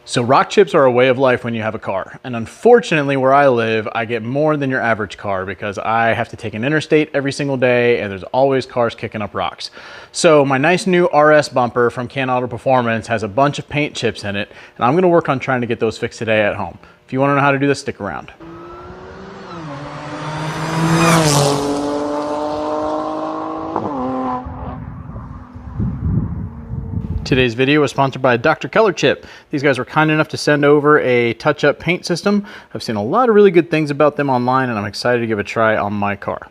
So rock chips are a way of life when you have a car. And unfortunately, where I live, I get more than your average car because I have to take an interstate every single day and there's always cars kicking up rocks. So my nice new RS bumper from Can Auto Performance has a bunch of paint chips in it, and I'm gonna work on trying to get those fixed today at home. If you wanna know how to do this, stick around. Today's video was sponsored by Dr. Colorchip. These guys were kind enough to send over a touch-up paint system. I've seen a lot of really good things about them online, and I'm excited to give it a try on my car.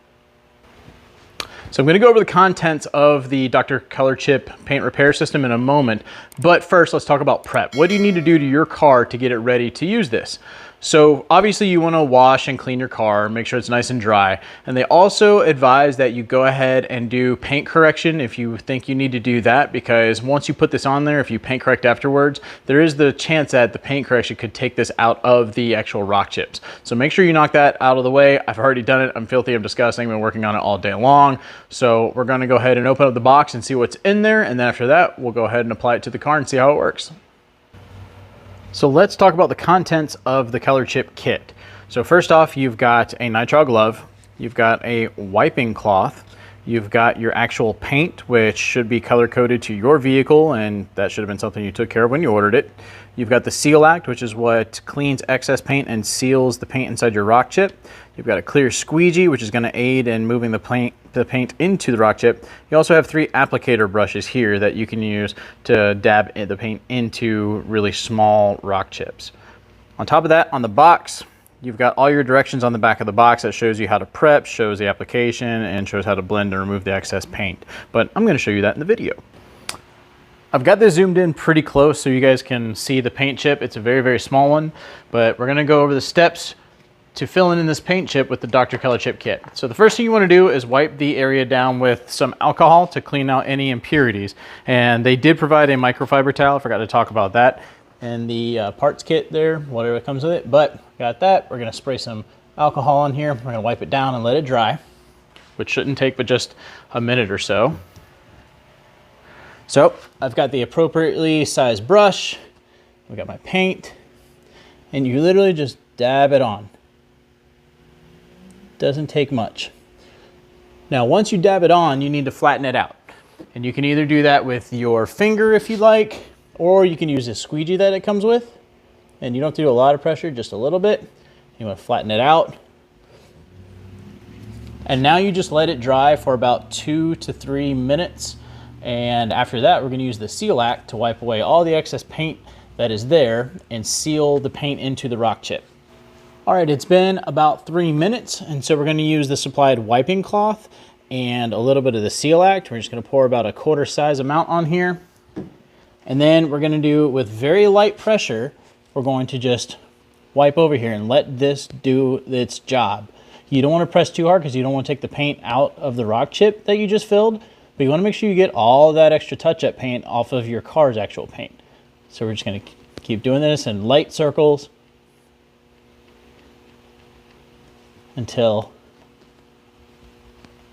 So I'm going to go over the contents of the Dr. Colorchip Paint Repair system in a moment, but first let's talk about prep. What do you need to do to your car to get it ready to use this? So obviously you want to wash and clean your car, make sure it's nice and dry. And they also advise that you go ahead and do paint correction if you think you need to do that, because once you put this on there, if you paint correct afterwards, there is the chance that the paint correction could take this out of the actual rock chips. So make sure you knock that out of the way. I've already done it. I'm filthy, I'm disgusting. I've been working on it all day long. So we're going to go ahead and open up the box and see what's in there. And then after that, we'll go ahead and apply it to the car and see how it works. So let's talk about the contents of the Colorchip kit. So first off, you've got a nitrile glove, you've got a wiping cloth, you've got your actual paint, which should be color coded to your vehicle, and that should have been something you took care of when you ordered it. You've got the Seal Act, which is what cleans excess paint and seals the paint inside your rock chip. You've got a clear squeegee, which is going to aid in moving the paint into the rock chip. You also have 3 applicator brushes here that you can use to dab the paint into really small rock chips. On top of that, on the box, you've got all your directions on the back of the box that shows you how to prep, shows the application, and shows how to blend and remove the excess paint. But I'm going to show you that in the video. I've got this zoomed in pretty close so you guys can see the paint chip. It's a very, very small one, but we're going to go over the steps to filling in this paint chip with the Dr. Colorchip kit. So the first thing you want to do is wipe the area down with some alcohol to clean out any impurities. And they did provide a microfiber towel. I forgot to talk about that. And the parts kit there, whatever comes with it. But got that. We're going to spray some alcohol on here. We're going to wipe it down and let it dry, which shouldn't take but just a minute or so. So I've got the appropriately sized brush. I've got my paint. And you literally just dab it on. Doesn't take much. Now, once you dab it on, you need to flatten it out. And you can either do that with your finger if you like, or you can use this squeegee that it comes with. And you don't have to do a lot of pressure, just a little bit. You want to flatten it out. And now you just let it dry for about 2 to 3 minutes. And after that, we're going to use the Seal Act to wipe away all the excess paint that is there and seal the paint into the rock chip. All right, it's been about 3 minutes, and so we're going to use the supplied wiping cloth and a little bit of the Seal Act. We're just going to pour about a quarter size amount on here. And then we're going to do, with very light pressure, we're going to just wipe over here and let this do its job. You don't want to press too hard because you don't want to take the paint out of the rock chip that you just filled, but you want to make sure you get all that extra touch-up paint off of your car's actual paint. So we're just going to keep doing this in light circles until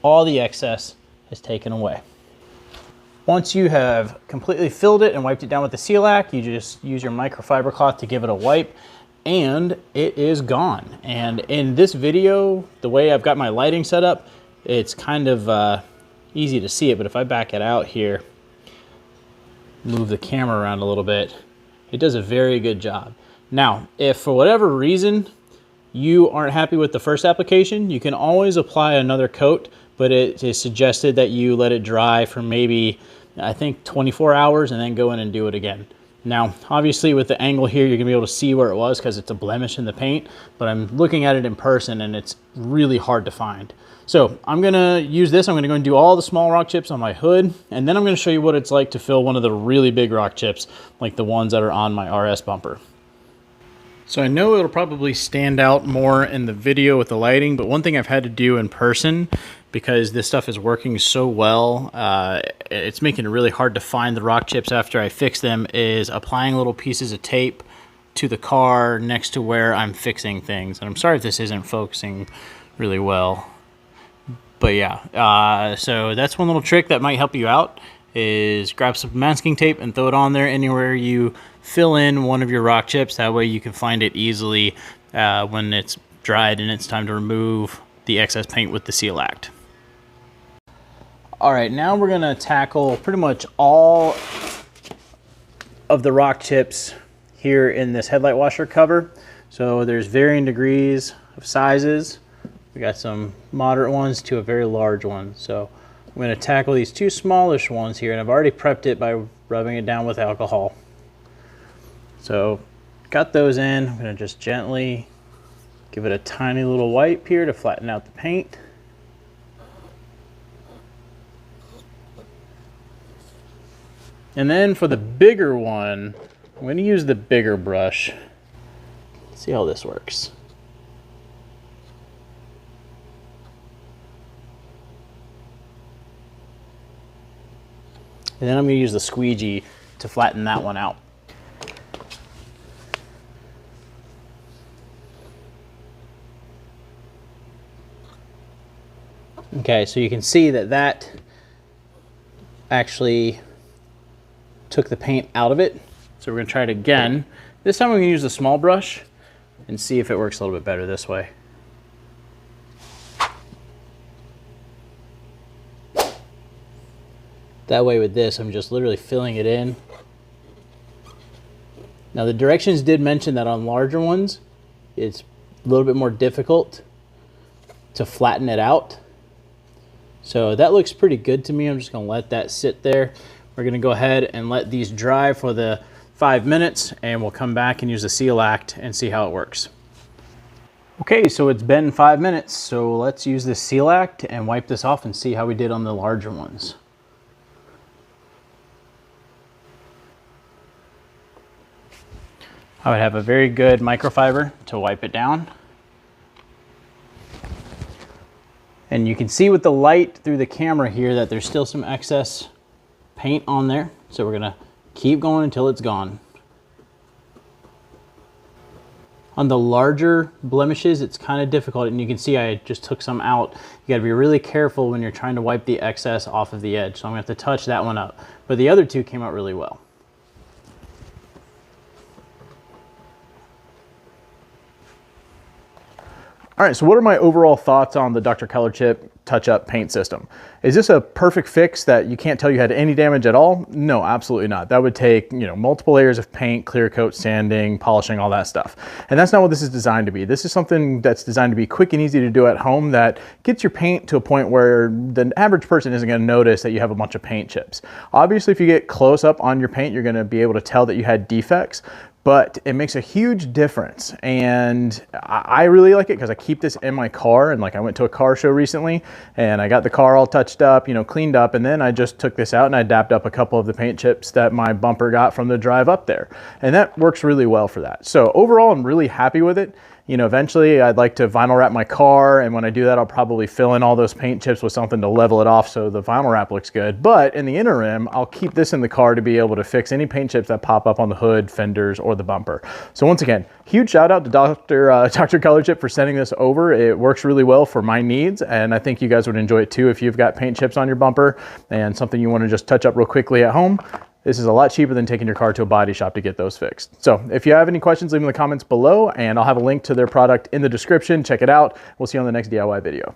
all the excess is taken away. Once you have completely filled it and wiped it down with the Seal Act, you just use your microfiber cloth to give it a wipe, and it is gone. And in this video, the way I've got my lighting set up, it's kind of easy to see it, but if I back it out here, move the camera around a little bit, it does a very good job. Now, if for whatever reason you aren't happy with the first application, you can always apply another coat, but it is suggested that you let it dry for maybe, I think, 24 hours and then go in and do it again. Now, obviously with the angle here, you're gonna be able to see where it was because it's a blemish in the paint, but I'm looking at it in person and it's really hard to find. So I'm gonna use this. I'm gonna go and do all the small rock chips on my hood, and then I'm gonna show you what it's like to fill one of the really big rock chips, like the ones that are on my RS bumper. So I know it'll probably stand out more in the video with the lighting, but one thing I've had to do in person, because this stuff is working so well, it's making it really hard to find the rock chips after I fix them, is applying little pieces of tape to the car next to where I'm fixing things. And I'm sorry if this isn't focusing really well. But yeah, so that's one little trick that might help you out. is grab some masking tape and throw it on there anywhere you fill in one of your rock chips. That way you can find it easily when it's dried and it's time to remove the excess paint with the Seal Act. All right, now we're gonna tackle pretty much all of the rock chips here in this headlight washer cover. So there's varying degrees of sizes. We got some moderate ones to a very large one. So I'm gonna tackle these two smallish ones here, and I've already prepped it by rubbing it down with alcohol. So got those in. I'm gonna just gently give it a tiny little wipe here to flatten out the paint. And then for the bigger one, I'm going to use the bigger brush. Let's see how this works. And then I'm going to use the squeegee to flatten that one out. Okay, so you can see that that actually took the paint out of it. So we're gonna try it again. This time I'm gonna use the small brush and see if it works a little bit better this way. That way with this, I'm just literally filling it in. Now the directions did mention that on larger ones, it's a little bit more difficult to flatten it out. So that looks pretty good to me. I'm just gonna let that sit there. We're gonna go ahead and let these dry for the 5 minutes, and we'll come back and use the Seal Act and see how it works. Okay, so it's been 5 minutes, so let's use the Seal Act and wipe this off and see how we did on the larger ones. I would have a very good microfiber to wipe it down. And you can see with the light through the camera here that there's still some excess paint on there. So we're gonna keep going until it's gone. On the larger blemishes, it's kind of difficult, and you can see I just took some out. You gotta be really careful when you're trying to wipe the excess off of the edge. So I'm gonna have to touch that one up. But the other two came out really well. All right, so what are my overall thoughts on the Dr. Colorchip touch-up paint system? Is this a perfect fix that you can't tell you had any damage at all? No, absolutely not. That would take, multiple layers of paint, clear coat, sanding, polishing, all that stuff. And that's not what this is designed to be. This is something that's designed to be quick and easy to do at home that gets your paint to a point where the average person isn't gonna notice that you have a bunch of paint chips. Obviously, if you get close up on your paint, you're gonna be able to tell that you had defects, but it makes a huge difference. And I really like it because I keep this in my car. And like I went to a car show recently and I got the car all touched up, cleaned up. And then I just took this out and I dapped up a couple of the paint chips that my bumper got from the drive up there. And that works really well for that. So overall, I'm really happy with it. Eventually I'd like to vinyl wrap my car, and when I do that, I'll probably fill in all those paint chips with something to level it off so the vinyl wrap looks good. But in the interim, I'll keep this in the car to be able to fix any paint chips that pop up on the hood, fenders, or the bumper. So once again, huge shout out to Dr. Colorchip for sending this over. It works really well for my needs, and I think you guys would enjoy it too if you've got paint chips on your bumper and something you want to just touch up real quickly at home. This is a lot cheaper than taking your car to a body shop to get those fixed. So if you have any questions, leave them in the comments below, and I'll have a link to their product in the description. Check it out. We'll see you on the next DIY video.